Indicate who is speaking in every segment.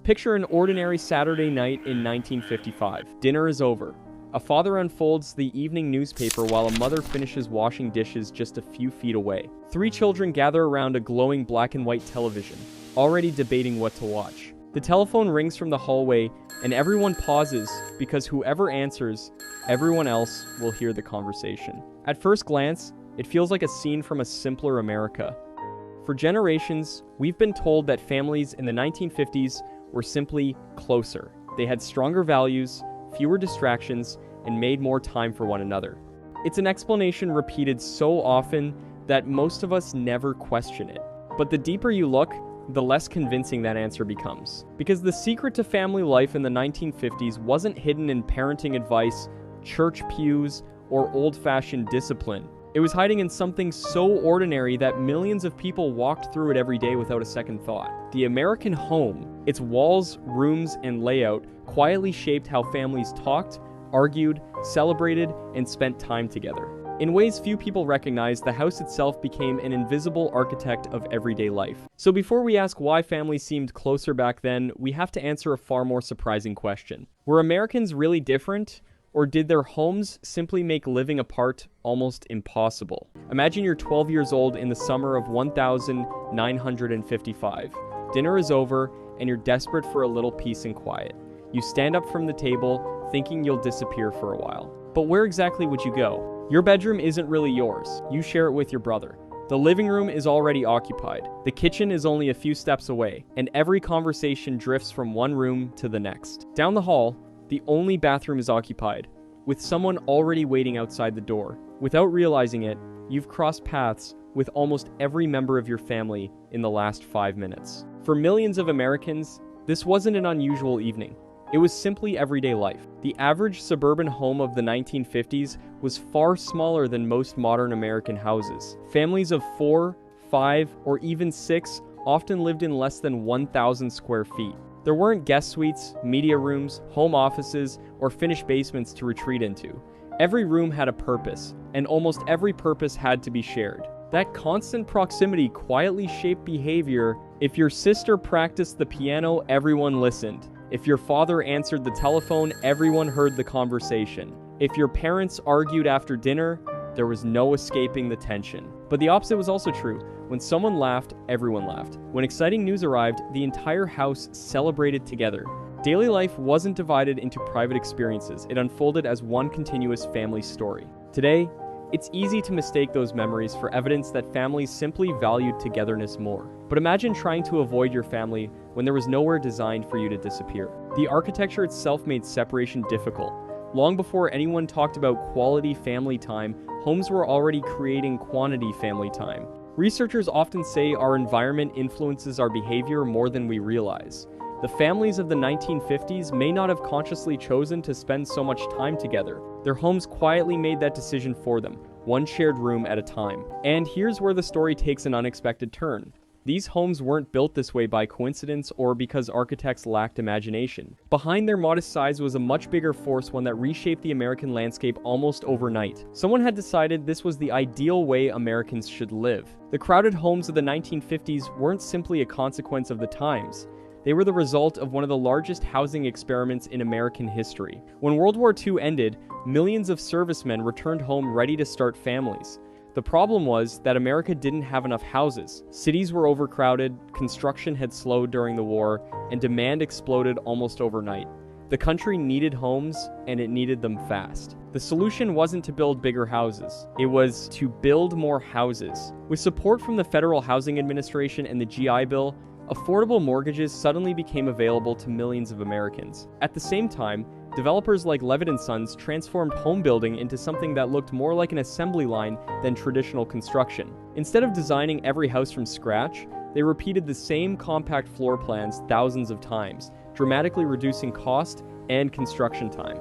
Speaker 1: Picture an ordinary Saturday night in 1955. Dinner is over. A father unfolds the evening newspaper while a mother finishes washing dishes just a few feet away. Three children gather around a glowing black and white television, already debating what to watch. The telephone rings from the hallway, and everyone pauses because whoever answers, everyone else will hear the conversation. At first glance, it feels like a scene from a simpler America. For generations, we've been told that families in the 1950s were simply closer. They had stronger values, fewer distractions, and made more time for one another. It's an explanation repeated so often that most of us never question it. But the deeper you look, the less convincing that answer becomes. Because the secret to family life in the 1950s wasn't hidden in parenting advice, church pews, or old-fashioned discipline. It was hiding in something so ordinary that millions of people walked through it every day without a second thought. The American home, its walls, rooms, and layout quietly shaped how families talked, argued, celebrated, and spent time together. In ways few people recognize, the house itself became an invisible architect of everyday life. So before we ask why families seemed closer back then, we have to answer a far more surprising question. Were Americans really different? Or did their homes simply make living apart almost impossible? Imagine you're 12 years old in the summer of 1955. Dinner is over, and you're desperate for a little peace and quiet. You stand up from the table, thinking you'll disappear for a while. But where exactly would you go? Your bedroom isn't really yours. You share it with your brother. The living room is already occupied. The kitchen is only a few steps away, and every conversation drifts from one room to the next. Down the hall, the only bathroom is occupied, with someone already waiting outside the door. Without realizing it, you've crossed paths with almost every member of your family in the last 5 minutes. For millions of Americans, this wasn't an unusual evening. It was simply everyday life. The average suburban home of the 1950s was far smaller than most modern American houses. Families of 4, 5, or even 6 often lived in less than 1,000 square feet. There weren't guest suites, media rooms, home offices, or finished basements to retreat into. Every room had a purpose, and almost every purpose had to be shared. That constant proximity quietly shaped behavior. If your sister practiced the piano, everyone listened. If your father answered the telephone, everyone heard the conversation. If your parents argued after dinner, there was no escaping the tension. But the opposite was also true. When someone laughed, everyone laughed. When exciting news arrived, the entire house celebrated together. Daily life wasn't divided into private experiences. It unfolded as one continuous family story. Today, it's easy to mistake those memories for evidence that families simply valued togetherness more. But imagine trying to avoid your family when there was nowhere designed for you to disappear. The architecture itself made separation difficult. Long before anyone talked about quality family time, homes were already creating quantity family time. Researchers often say our environment influences our behavior more than we realize. The families of the 1950s may not have consciously chosen to spend so much time together. Their homes quietly made that decision for them, one shared room at a time. And here's where the story takes an unexpected turn. These homes weren't built this way by coincidence or because architects lacked imagination. Behind their modest size was a much bigger force, one that reshaped the American landscape almost overnight. Someone had decided this was the ideal way Americans should live. The crowded homes of the 1950s weren't simply a consequence of the times. They were the result of one of the largest housing experiments in American history. When World War II ended, millions of servicemen returned home ready to start families. The problem was that America didn't have enough houses. Cities were overcrowded, construction had slowed during the war, and demand exploded almost overnight. The country needed homes, and it needed them fast. The solution wasn't to build bigger houses. It was to build more houses. With support from the Federal Housing Administration and the GI Bill, affordable mortgages suddenly became available to millions of Americans. At the same time, developers like Levitt & Sons transformed home building into something that looked more like an assembly line than traditional construction. Instead of designing every house from scratch, they repeated the same compact floor plans thousands of times, dramatically reducing cost and construction time.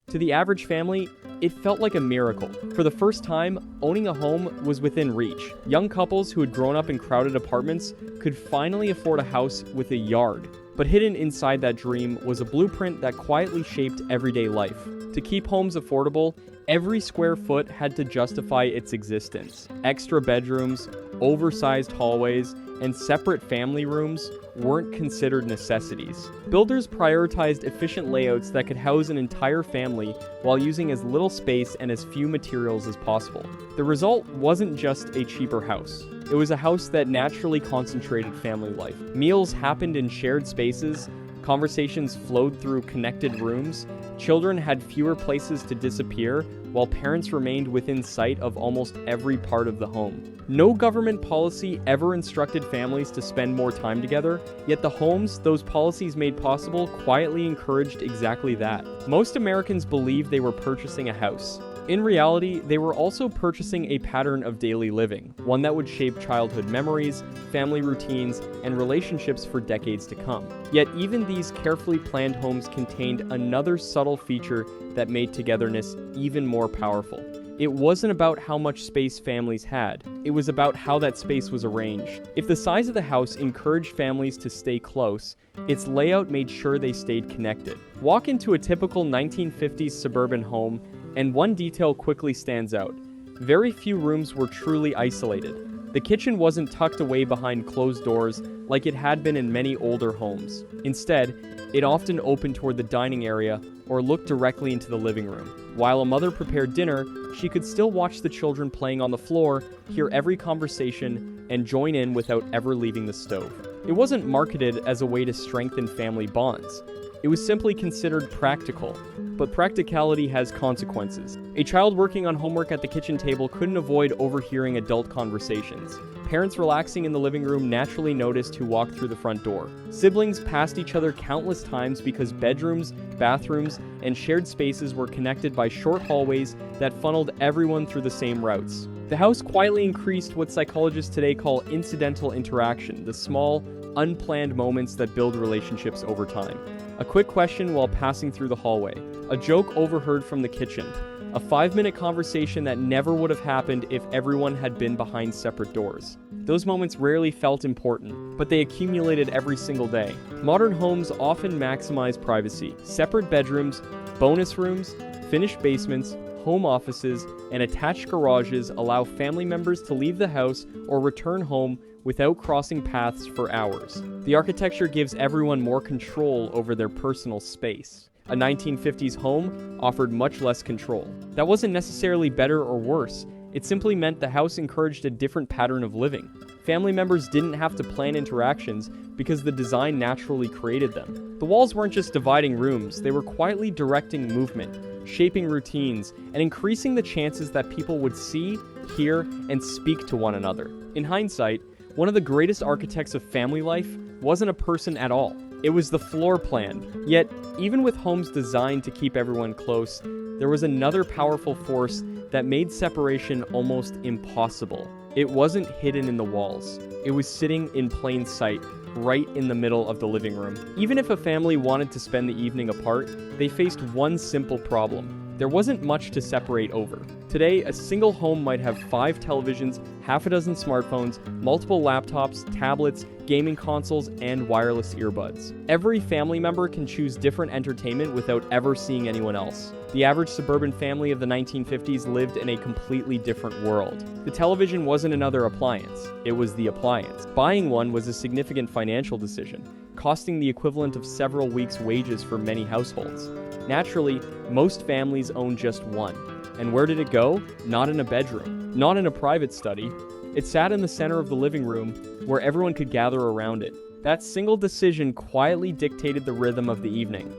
Speaker 1: To the average family, it felt like a miracle. For the first time, owning a home was within reach. Young couples who had grown up in crowded apartments could finally afford a house with a yard. But hidden inside that dream was a blueprint that quietly shaped everyday life. To keep homes affordable, every square foot had to justify its existence. Extra bedrooms, oversized hallways, and separate family rooms weren't considered necessities. Builders prioritized efficient layouts that could house an entire family while using as little space and as few materials as possible. The result wasn't just a cheaper house. It was a house that naturally concentrated family life. Meals happened in shared spaces, conversations flowed through connected rooms, children had fewer places to disappear, while parents remained within sight of almost every part of the home. No government policy ever instructed families to spend more time together, yet the homes those policies made possible quietly encouraged exactly that. Most Americans believed they were purchasing a house. In reality, they were also purchasing a pattern of daily living, one that would shape childhood memories, family routines, and relationships for decades to come. Yet even these carefully planned homes contained another subtle feature that made togetherness even more powerful. It wasn't about how much space families had, it was about how that space was arranged. If the size of the house encouraged families to stay close, its layout made sure they stayed connected. Walk into a typical 1950s suburban home, and one detail quickly stands out. Very few rooms were truly isolated. The kitchen wasn't tucked away behind closed doors like it had been in many older homes. Instead, it often opened toward the dining area or looked directly into the living room. While a mother prepared dinner, she could still watch the children playing on the floor, hear every conversation, and join in without ever leaving the stove. It wasn't marketed as a way to strengthen family bonds. It was simply considered practical, but practicality has consequences. A child working on homework at the kitchen table couldn't avoid overhearing adult conversations. Parents relaxing in the living room naturally noticed who walked through the front door. Siblings passed each other countless times because bedrooms, bathrooms, and shared spaces were connected by short hallways that funneled everyone through the same routes. The house quietly increased what psychologists today call incidental interaction, the small, unplanned moments that build relationships over time. A quick question while passing through the hallway, a joke overheard from the kitchen, a 5-minute conversation that never would have happened if everyone had been behind separate doors. Those moments rarely felt important, but they accumulated every single day. Modern homes often maximize privacy. Separate bedrooms, bonus rooms, finished basements, home offices, and attached garages allow family members to leave the house or return home without crossing paths for hours. The architecture gives everyone more control over their personal space. A 1950s home offered much less control. That wasn't necessarily better or worse. It simply meant the house encouraged a different pattern of living. Family members didn't have to plan interactions because the design naturally created them. The walls weren't just dividing rooms, they were quietly directing movement, shaping routines, and increasing the chances that people would see, hear, and speak to one another. In hindsight, one of the greatest architects of family life wasn't a person at all. It was the floor plan. Yet, even with homes designed to keep everyone close, there was another powerful force that made separation almost impossible. It wasn't hidden in the walls. It was sitting in plain sight, right in the middle of the living room. Even if a family wanted to spend the evening apart, they faced one simple problem. There wasn't much to separate over. Today, a single home might have 5 televisions, half a dozen smartphones, multiple laptops, tablets, gaming consoles, and wireless earbuds. Every family member can choose different entertainment without ever seeing anyone else. The average suburban family of the 1950s lived in a completely different world. The television wasn't another appliance, it was the appliance. Buying one was a significant financial decision, costing the equivalent of several weeks' wages for many households. Naturally, most families owned just one. And where did it go? Not in a bedroom, not in a private study. It sat in the center of the living room, where everyone could gather around it. That single decision quietly dictated the rhythm of the evening.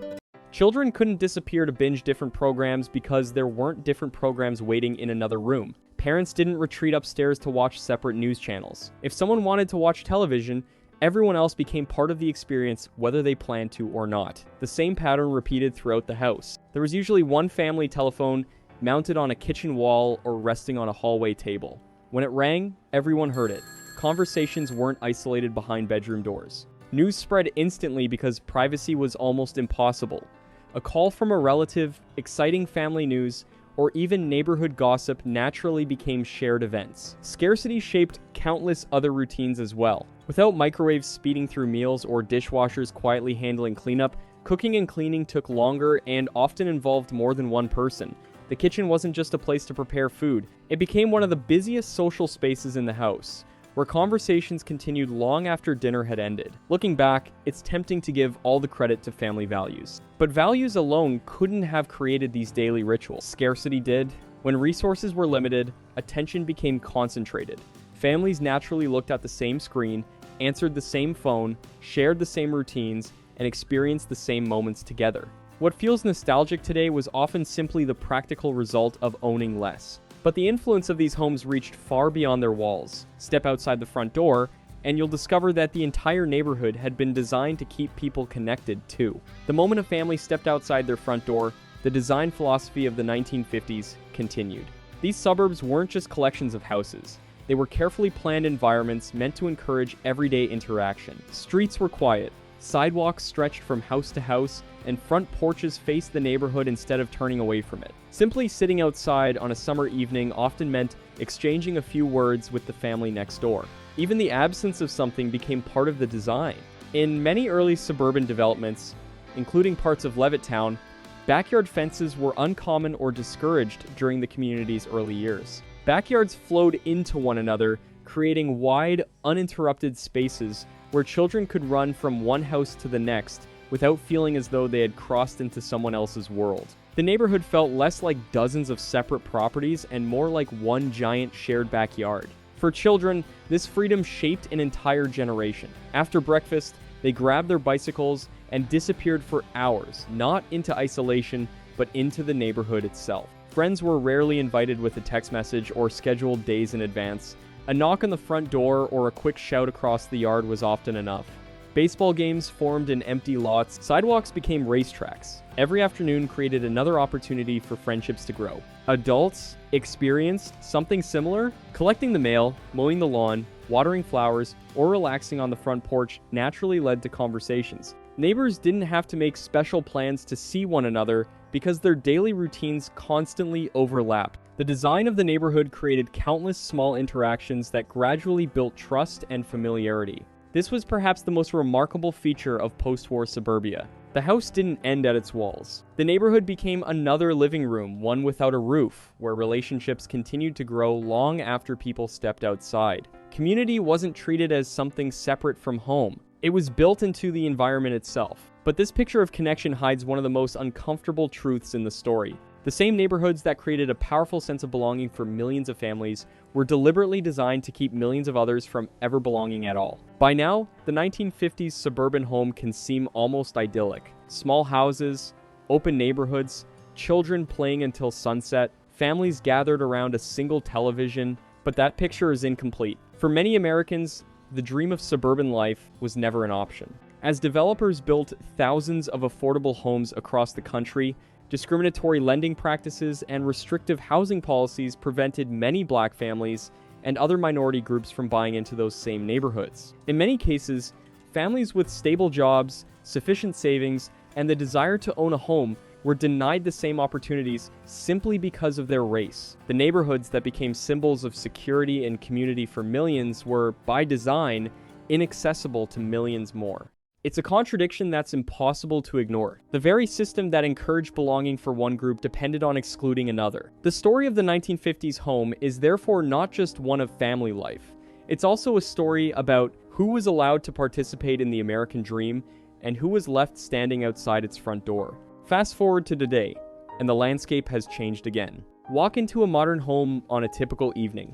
Speaker 1: Children couldn't disappear to binge different programs because there weren't different programs waiting in another room. Parents didn't retreat upstairs to watch separate news channels. If someone wanted to watch television, everyone else became part of the experience whether they planned to or not. The same pattern repeated throughout the house. There was usually one family telephone mounted on a kitchen wall or resting on a hallway table. When it rang, everyone heard it. Conversations weren't isolated behind bedroom doors. News spread instantly because privacy was almost impossible. A call from a relative, exciting family news, or even neighborhood gossip naturally became shared events. Scarcity shaped countless other routines as well. Without microwaves speeding through meals or dishwashers quietly handling cleanup, cooking and cleaning took longer and often involved more than one person. The kitchen wasn't just a place to prepare food, it became one of the busiest social spaces in the house. where conversations continued long after dinner had ended. Looking back, it's tempting to give all the credit to family values. But values alone couldn't have created these daily rituals. Scarcity did. When resources were limited, attention became concentrated. Families naturally looked at the same screen, answered the same phone, shared the same routines, and experienced the same moments together. What feels nostalgic today was often simply the practical result of owning less. But the influence of these homes reached far beyond their walls. Step outside the front door, and you'll discover that the entire neighborhood had been designed to keep people connected too. The moment a family stepped outside their front door, the design philosophy of the 1950s continued. These suburbs weren't just collections of houses. They were carefully planned environments meant to encourage everyday interaction. Streets were quiet, sidewalks stretched from house to house, and front porches faced the neighborhood instead of turning away from it. Simply sitting outside on a summer evening often meant exchanging a few words with the family next door. Even the absence of something became part of the design. In many early suburban developments, including parts of Levittown, backyard fences were uncommon or discouraged during the community's early years. Backyards flowed into one another, creating wide, uninterrupted spaces where children could run from one house to the next without feeling as though they had crossed into someone else's world. The neighborhood felt less like dozens of separate properties and more like one giant shared backyard. For children, this freedom shaped an entire generation. After breakfast, they grabbed their bicycles and disappeared for hours, not into isolation, but into the neighborhood itself. Friends were rarely invited with a text message or scheduled days in advance. A knock on the front door or a quick shout across the yard was often enough. Baseball games formed in empty lots. Sidewalks became racetracks. Every afternoon created another opportunity for friendships to grow. Adults experienced something similar. Collecting the mail, mowing the lawn, watering flowers, or relaxing on the front porch naturally led to conversations. Neighbors didn't have to make special plans to see one another because their daily routines constantly overlapped. The design of the neighborhood created countless small interactions that gradually built trust and familiarity. This was perhaps the most remarkable feature of post-war suburbia. The house didn't end at its walls. The neighborhood became another living room, one without a roof, where relationships continued to grow long after people stepped outside. Community wasn't treated as something separate from home. It was built into the environment itself. But this picture of connection hides one of the most uncomfortable truths in the story. The same neighborhoods that created a powerful sense of belonging for millions of families were deliberately designed to keep millions of others from ever belonging at all. By now, the 1950s suburban home can seem almost idyllic. Small houses, open neighborhoods, children playing until sunset, families gathered around a single television, but that picture is incomplete. For many Americans, the dream of suburban life was never an option. As developers built thousands of affordable homes across the country, discriminatory lending practices and restrictive housing policies prevented many black families and other minority groups from buying into those same neighborhoods. In many cases, families with stable jobs, sufficient savings, and the desire to own a home were denied the same opportunities simply because of their race. The neighborhoods that became symbols of security and community for millions were, by design, inaccessible to millions more. It's a contradiction that's impossible to ignore. The very system that encouraged belonging for one group depended on excluding another. The story of the 1950s home is therefore not just one of family life. It's also a story about who was allowed to participate in the American dream and who was left standing outside its front door. Fast forward to today, and the landscape has changed again. Walk into a modern home on a typical evening.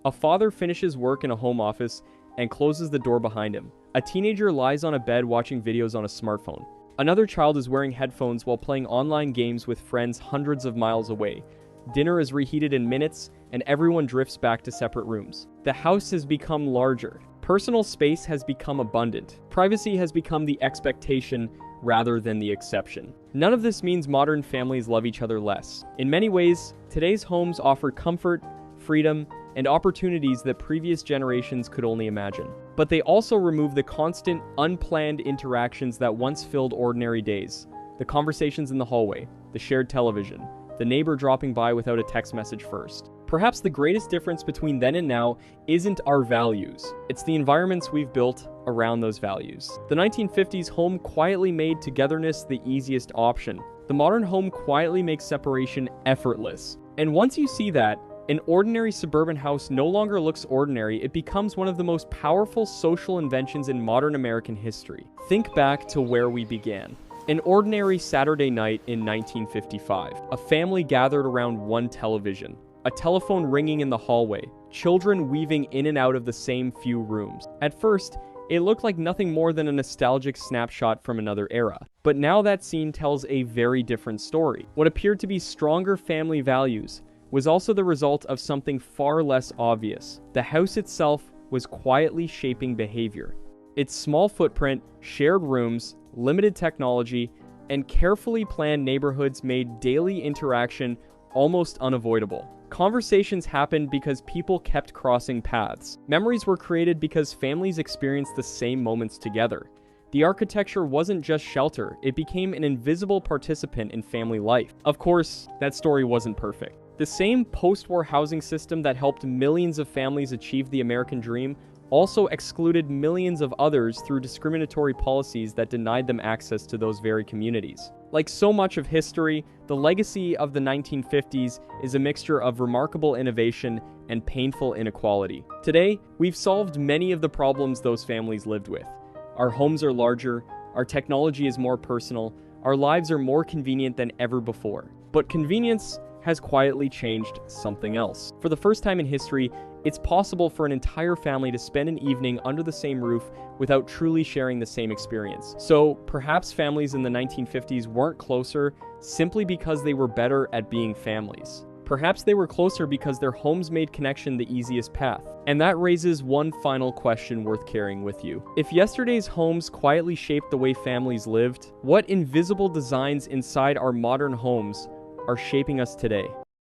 Speaker 1: A father finishes work in a home office and closes the door behind him. A teenager lies on a bed watching videos on a smartphone. Another child is wearing headphones while playing online games with friends hundreds of miles away. Dinner is reheated in minutes, and everyone drifts back to separate rooms. The house has become larger. Personal space has become abundant. Privacy has become the expectation rather than the exception. None of this means modern families love each other less. In many ways, today's homes offer comfort, freedom, and opportunities that previous generations could only imagine. But they also remove the constant, unplanned interactions that once filled ordinary days. The conversations in the hallway, the shared television, the neighbor dropping by without a text message first. Perhaps the greatest difference between then and now isn't our values. It's the environments we've built around those values. The 1950s home quietly made togetherness the easiest option. The modern home quietly makes separation effortless. And once you see that, An ordinary suburban house no longer looks ordinary, it becomes one of the most powerful social inventions in modern American history. Think back to where we began. An ordinary Saturday night in 1955. A family gathered around one television. A telephone ringing in the hallway. Children weaving in and out of the same few rooms. At first, it looked like nothing more than a nostalgic snapshot from another era. But now that scene tells a very different story. What appeared to be stronger family values was also the result of something far less obvious. The house itself was quietly shaping behavior. Its small footprint, shared rooms, limited technology, and carefully planned neighborhoods made daily interaction almost unavoidable. Conversations happened because people kept crossing paths. Memories were created because families experienced the same moments together. The architecture wasn't just shelter, it became an invisible participant in family life. Of course, that story wasn't perfect. The same post-war housing system that helped millions of families achieve the American dream also excluded millions of others through discriminatory policies that denied them access to those very communities. Like so much of history, the legacy of the 1950s is a mixture of remarkable innovation and painful inequality. Today, we've solved many of the problems those families lived with. Our homes are larger, our technology is more personal, our lives are more convenient than ever before. But convenience has quietly changed something else. For the first time in history, it's possible for an entire family to spend an evening under the same roof without truly sharing the same experience. So perhaps families in the 1950s weren't closer simply because they were better at being families. Perhaps they were closer because their homes made connection the easiest path. And that raises one final question worth carrying with you. If yesterday's homes quietly shaped the way families lived, what invisible designs inside our modern homes are shaping us today?